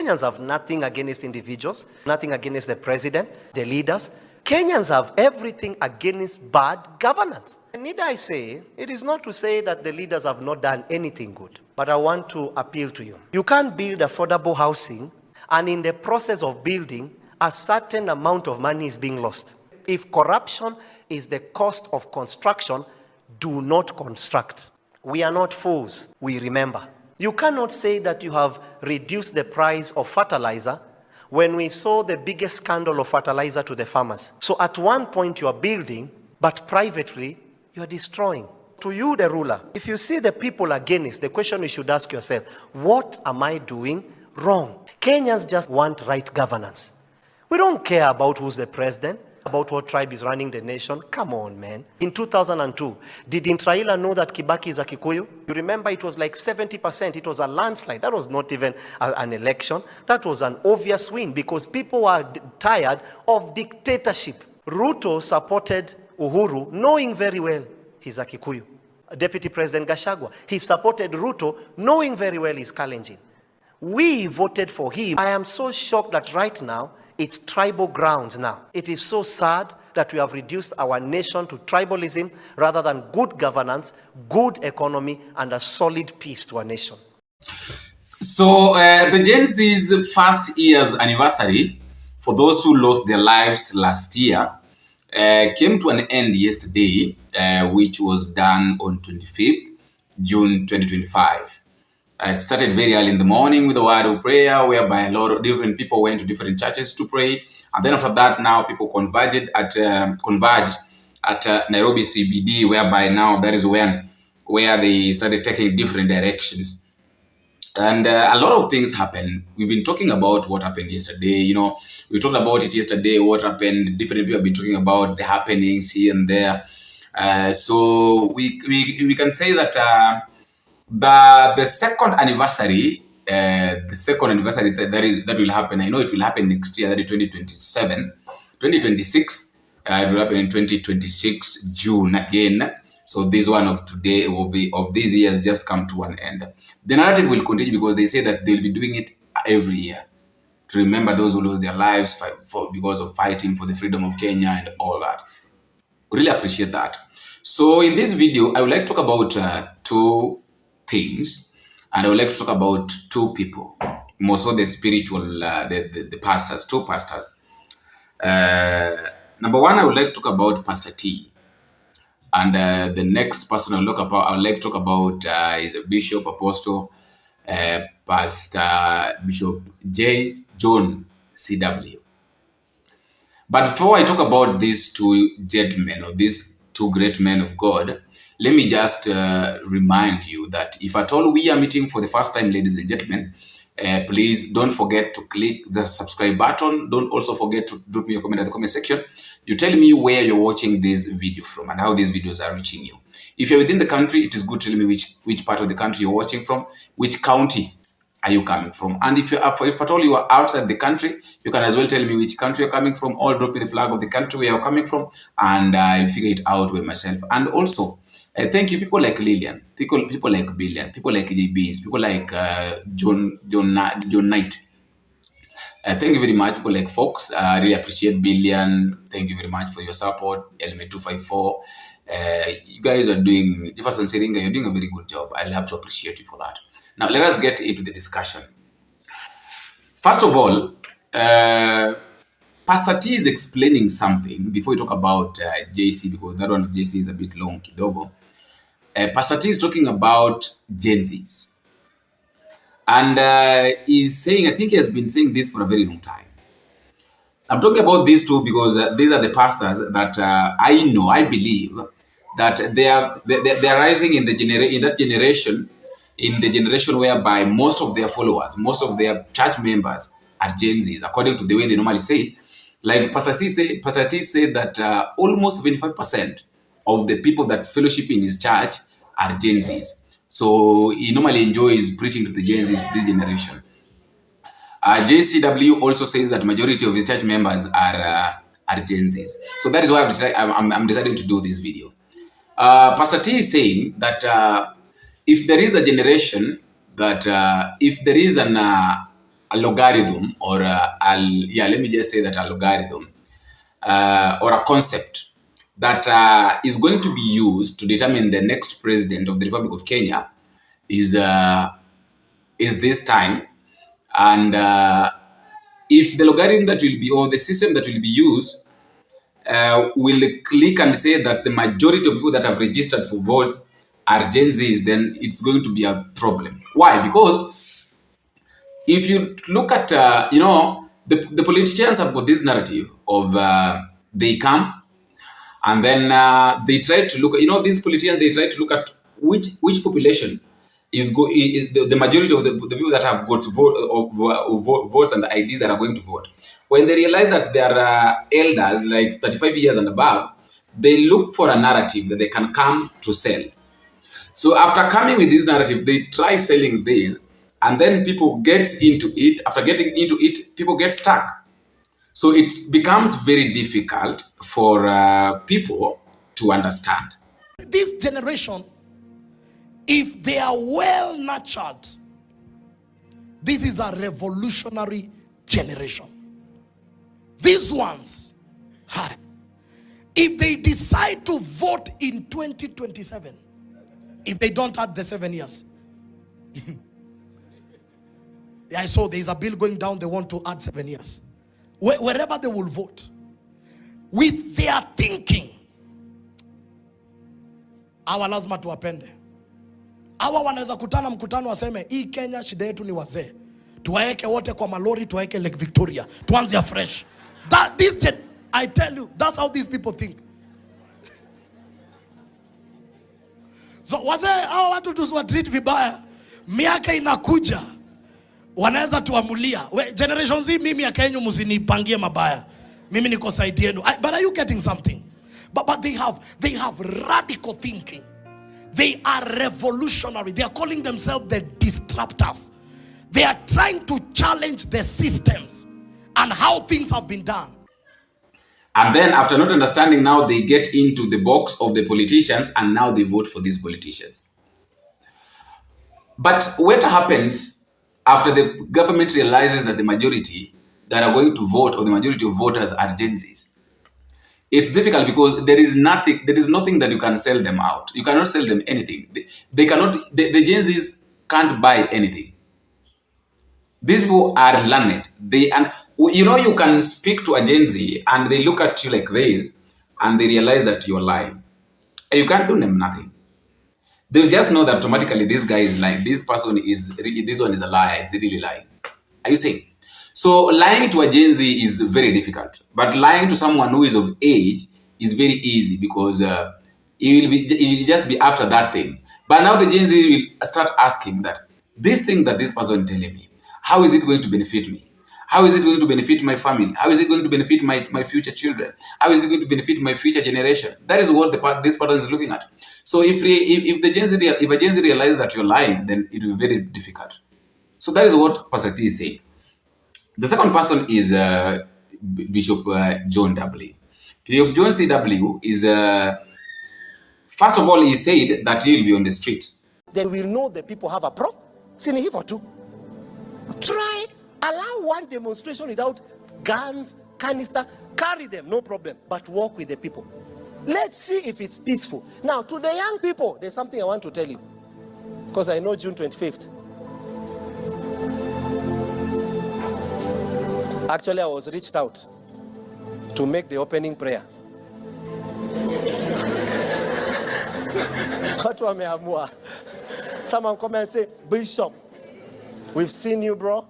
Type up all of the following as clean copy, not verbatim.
Kenyans have nothing against individuals, nothing against the president, the leaders. Kenyans have everything against bad governance. And need I say, it is not to say that the leaders have not done anything good, but I want to appeal to you. You can't build affordable housing, and in the process of building, a certain amount of money is being lost. If corruption is the cost of construction, do not construct. We are not fools, we remember. You cannot say that you have reduced the price of fertilizer when we saw the biggest scandal of fertilizer to the farmers. So at one point you are building, but privately you are destroying. To you, the ruler, if you see the people against, the question you should ask yourself, what am I doing wrong? Kenyans just want right governance. We don't care about who's the president, about what tribe is running the nation. Come on, man. In 2002, did Intraila know that Kibaki is a Kikuyu? You remember it was like 70%. It was a landslide. That was not even an election. That was an obvious win because people were tired of dictatorship. Ruto supported Uhuru, knowing very well he's a Kikuyu. Deputy President Gachagua, he supported Ruto, knowing very well he's Kalenjin. We voted for him. I am so shocked that right now, it's tribal grounds now. It is so sad that we have reduced our nation to tribalism rather than good governance, good economy, and a solid peace to our nation. So the Gen Z's first year's anniversary, for those who lost their lives last year, came to an end yesterday, which was done on 25th June 2025. It started very early in the morning with a word of prayer, whereby a lot of different people went to different churches to pray. And then after that, now people converged at Nairobi CBD, whereby now that is where they started taking different directions. And a lot of things happened. We've been talking about what happened yesterday. You know, we talked about it yesterday, what happened. Different people have been talking about the happenings here and there. So we can say that the second anniversary that will happen. I know it will happen next year. That is 2026. It will happen in 2026 June again. So this one of today of these years just come to an end. The narrative will continue because they say that they'll be doing it every year to remember those who lost their lives because of fighting for the freedom of Kenya and all that. Really appreciate that. So in this video, I would like to talk about two things, and I would like to talk about two people, more so the spiritual, the pastors, two pastors. Number one, I would like to talk about Pastor T. And the next person I would like to talk about is a bishop, apostle, Pastor Bishop John CW. But before I talk about these two gentlemen, or these two great men of God, let me just remind you that if at all we are meeting for the first time, ladies and gentlemen, please don't forget to click the subscribe button. Don't also forget to drop me a comment in the comment section. You tell me where you're watching this video from and how these videos are reaching you. If you're within the country, it is good to tell me which part of the country you're watching from, which county are you coming from. And if at all you are outside the country, you can as well tell me which country you're coming from, or drop me the flag of the country where you're coming from, and I'll figure it out with myself. And also, thank you, people like Lillian, people like Billion, people like JBs, people like John Knight. Thank you very much, people like Fox. I really appreciate Billion. Thank you very much for your support. Element 254. You guys are doing, Jefferson Seringa, you're doing a very good job. I'll have to appreciate you for that. Now, let us get into the discussion. First of all, Pastor T is explaining something before we talk about JC, because that one of JC is a bit long, kidogo. Pastor T is talking about Gen Zs. And he's saying, I think he has been saying this for a very long time. I'm talking about these two because these are the pastors that I believe that they are rising in the generation whereby most of their followers, most of their church members are Gen Zs, according to the way they normally say it. Like Pastor T said that almost 75% of the people that fellowship in his church are Gen Zs. So he normally enjoys preaching to the Gen Z, this generation. JCW also says that majority of his church members are Gen Zs. So that is why I'm deciding to do this video. Pastor T is saying that if there is a generation that if there is a logarithm or let me just say that a logarithm or a concept that is going to be used to determine the next president of the Republic of Kenya is this time. And if the logarithm that will be, or the system that will be used, will click and say that the majority of people that have registered for votes are Gen Zs, then it's going to be a problem. Why? Because if you look at, the politicians have got this narrative of they come and then they try to look at, these politicians, they try to look at which population is the majority of the people that have got votes and the IDs that are going to vote. When they realize that they are elders, like 35 years and above, they look for a narrative that they can come to sell. So after coming with this narrative, they try selling this, and then people get into it. After getting into it, people get stuck. So it becomes very difficult for people to understand. This generation, if they are well nurtured, this is a revolutionary generation. These ones, if they decide to vote in 2027, if they don't add the 7 years, I saw there is a bill going down, they want to add 7 years. Wherever they will vote, with their thinking, hawa lazima tuwapende. Hawa wanaweza kutana mkutano waseme hii Kenya shida yetu ni wazee, tuwaeke wote kwa malori, tuwaeke Lake Victoria, tuanze afresh. I tell you, that's how these people think. So wazee hawa watu tusiwatreat vibaya, miaka inakuja wanaweza tuamulia, generation Z, mimi miaka yenu msinipangie mabaya, mimi niko side yenu. But are you getting something? But they have radical thinking. They are revolutionary. They are calling themselves the disruptors. They are trying to challenge the systems and how things have been done. And then after not understanding, now they get into the box of the politicians and now they vote for these politicians. But what happens after the government realizes that the majority that are going to vote, or the majority of voters, are Gen Zs? It's difficult because there is nothing that you can sell them out. You cannot sell them anything. They cannot, the Gen Zs can't buy anything. These people are learned. You can speak to a Gen Z and they look at you like this and they realize that you're lying. And you can't do them nothing. They just know that automatically this guy is lying. This one is a liar. Is really lying. Are you saying? So lying to a Gen Z is very difficult. But lying to someone who is of age is very easy because it will just be after that thing. But now the Gen Z will start asking that this thing that this person is telling me, how is it going to benefit me? How is it going to benefit my family? How is it going to benefit my future children? How is it going to benefit my future generation? That is what this person is looking at. So if a Gen Z realizes that you're lying, then it will be very difficult. So that is what Pastor T is saying. The second person is Bishop John W. Bishop John CW is, first of all, he said that he will be on the street. Then we'll know the people have a problem. Try, allow one demonstration without guns, canister, carry them, no problem, but walk with the people. Let's see if it's peaceful. Now, to the young people, there's something I want to tell you, because I know June 25th. Actually, I was reached out to make the opening prayer. Watu wameamua. Someone come and say, Bishop, we've seen you, bro.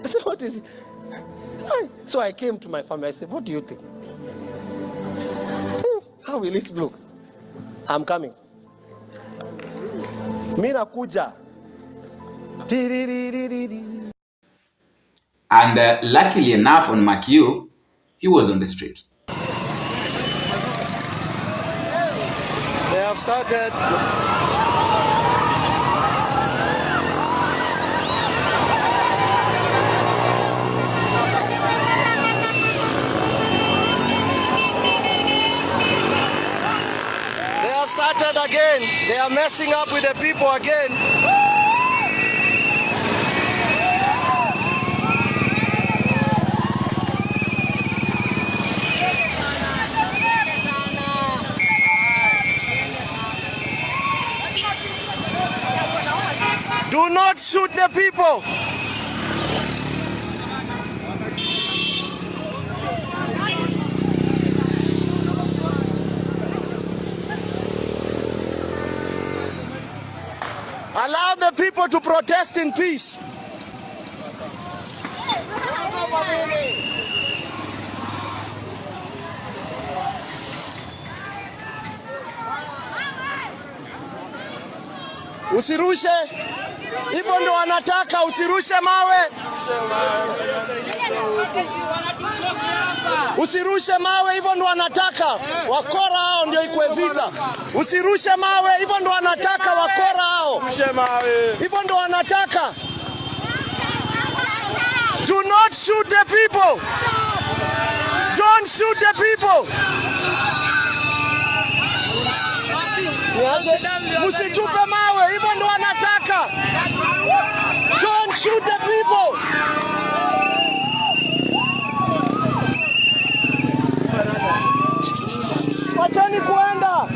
I said, what is it? So I came to my family. I said, what do you think? How will it look? I'm coming. Mina kuja. And luckily enough, on McHugh, he was on the street. They have started. They have started again. They are messing up with the people again. the people. Allow the people to protest in peace. Usirushe, hivyo ndo wanataka, usirushe mawe. Usirushe mawe, hivyo ndo wanataka. Wakora hao ndio ikwe vita. Usirushe mawe, hivyo ndo wanataka wakora hao. Hivyo ndo wanataka. Do not shoot the people. Don't shoot the people. Musitupe mawe, hivyo ndo wanataka. Don't shoot the people. Wachani kuenda.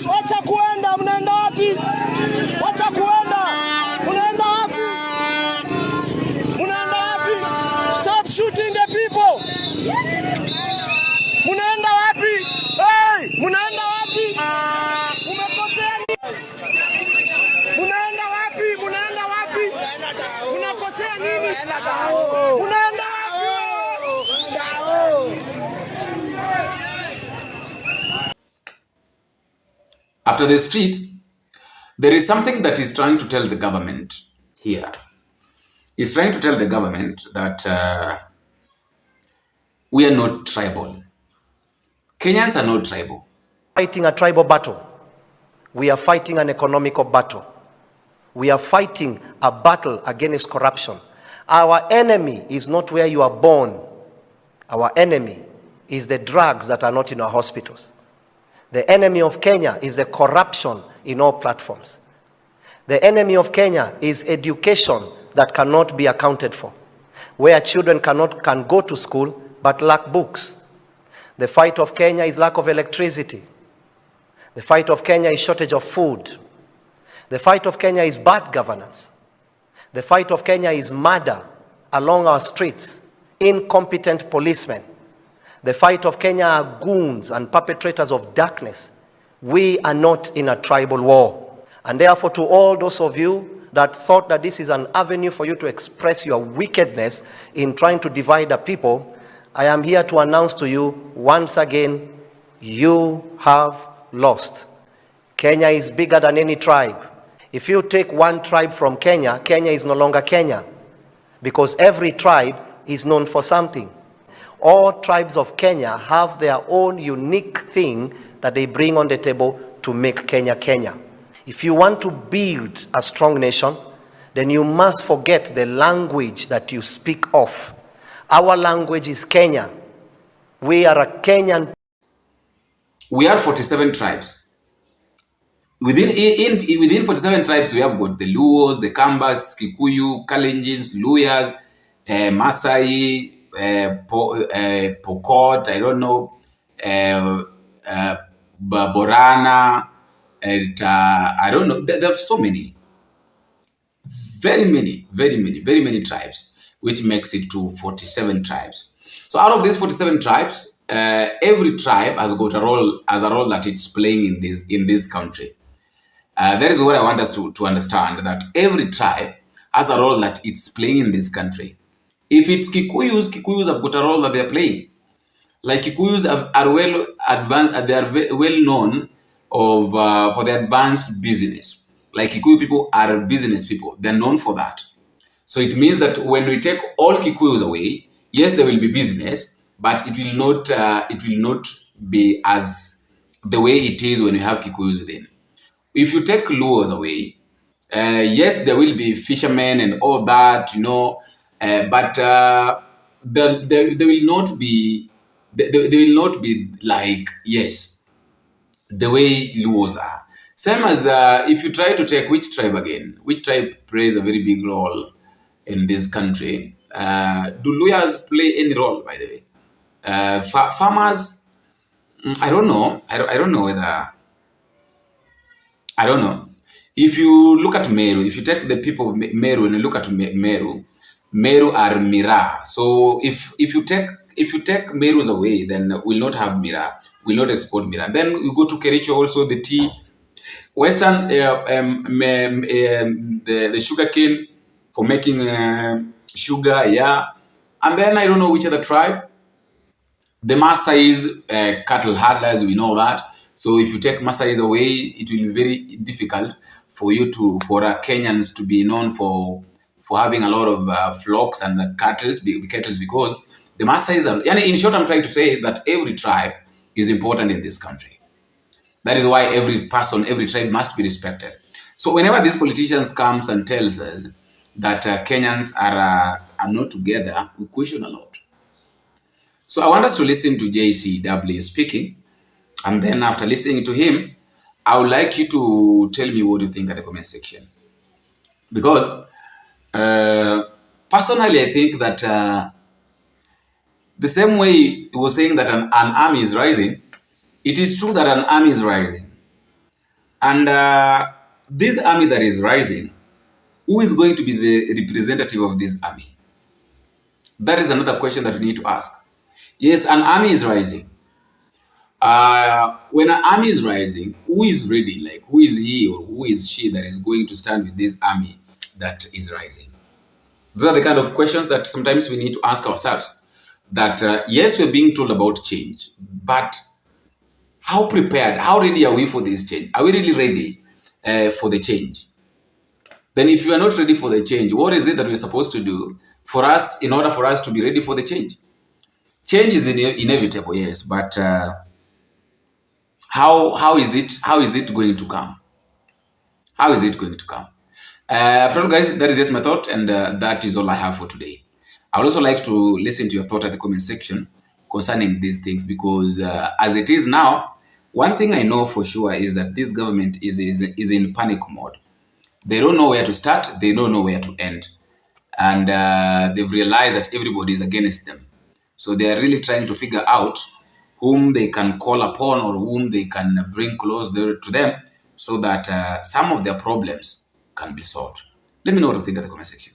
Wacha kuenda, mnaenda wapi? Wacha kuenda. Mnaenda wapi? Mnaenda wapi? Stop shooting the people. Mnaenda wapi? Hey, mnaenda wapi? Umekosea nini? Mnaenda wapi? Mnaenda wapi? Unakosea nini? Unaenda wapi? After the streets, there is something that is trying to tell the government here. It's trying to tell the government that we are not tribal. Kenyans are not tribal. Fighting a tribal battle. We are fighting an economical battle. We are fighting a battle against corruption. Our enemy is not where you are born. Our enemy is the drugs that are not in our hospitals. The enemy of Kenya is the corruption in all platforms. The enemy of Kenya is education that cannot be accounted for, where children can go to school but lack books. The fight of Kenya is lack of electricity. The fight of Kenya is shortage of food. The fight of Kenya is bad governance. The fight of Kenya is murder along our streets, incompetent policemen. The fight of Kenya are goons and perpetrators of darkness. We are not in a tribal war. And therefore, to all those of you that thought that this is an avenue for you to express your wickedness in trying to divide the people, I am here to announce to you once again, you have lost. Kenya is bigger than any tribe. If you take one tribe from Kenya, Kenya is no longer Kenya, because every tribe is known for something. All tribes of Kenya have their own unique thing that they bring on the table to make Kenya Kenya. If you want to build a strong nation, then you must forget the language that you speak of. Our language is Kenya. We are a Kenyan. We are 47 tribes. Within 47 tribes, we have got the Luos, the Kambas, Kikuyu, Kalenjins, Luyas, Masai, Pokot, I don't know, Borana, and I don't know. There are so many, very many tribes, which makes it to 47 tribes. So out of these 47 tribes, every tribe has got a role that it's playing in this country. That is what I want us to understand, that every tribe has a role that it's playing in this country. If it's Kikuyus have got a role that they're playing. Like Kikuyus are well advanced, they are well known for their advanced business. Like Kikuyu people are business people, they're known for that. So it means that when we take all Kikuyus away, yes, there will be business, but it will not be as the way it is when you have Kikuyus within. If you take Luos away, yes, there will be fishermen and all that, but there will not be like, yes, the way Luos are. Same as if you try to take which tribe plays a very big role in this country. Do Luyas play any role, by the way? Farmers, I don't know. I don't know. If you look at Meru, if you take the people of Meru and you look at Meru, Meru are Mira. So if you take Merus away, then we'll not have Mira. We'll not export Mira. Then you go to Kericho also, the tea, Western the sugar cane for making sugar, yeah. And then I don't know which other tribe. The Maasai's cattle herders, we know that. So if you take Maasai's away, it will be very difficult for Kenyans to be known for having a lot of flocks and cattle because the Maasai's are. In short, I'm trying to say that every tribe is important in this country. That is why every person, every tribe must be respected. So whenever these politicians comes and tells us that Kenyans are not together, we question a lot. So I want us to listen to JCW speaking, and then after listening to him, I would like you to tell me what you think at the comment section. Because personally, I think that the same way he was saying that an army is rising, it is true that an army is rising. And this army that is rising, who is going to be the representative of this army? That is another question that we need to ask. Yes, an army is rising. When an army is rising, who is ready? Like, who is he or who is she that is going to stand with this army that is rising? Those are the kind of questions that sometimes we need to ask ourselves. That yes, we're being told about change, but how prepared, how ready are we for this change? Are we really ready for the change? Then if you are not ready for the change, what is it that we're supposed to do for us in order for us to be ready for the change? Change is inevitable, yes, but how is it going to come? How is it going to come? For all guys, that is just my thought, and that is all I have for today. I would also like to listen to your thought at the comment section concerning these things, because as it is now, one thing I know for sure is that this government is in panic mode. They don't know where to start, they don't know where to end, and they've realized that everybody is against them. So they are really trying to figure out whom they can call upon or whom they can bring closer to them so that some of their problems can be solved. Let me know what you think in the comment section.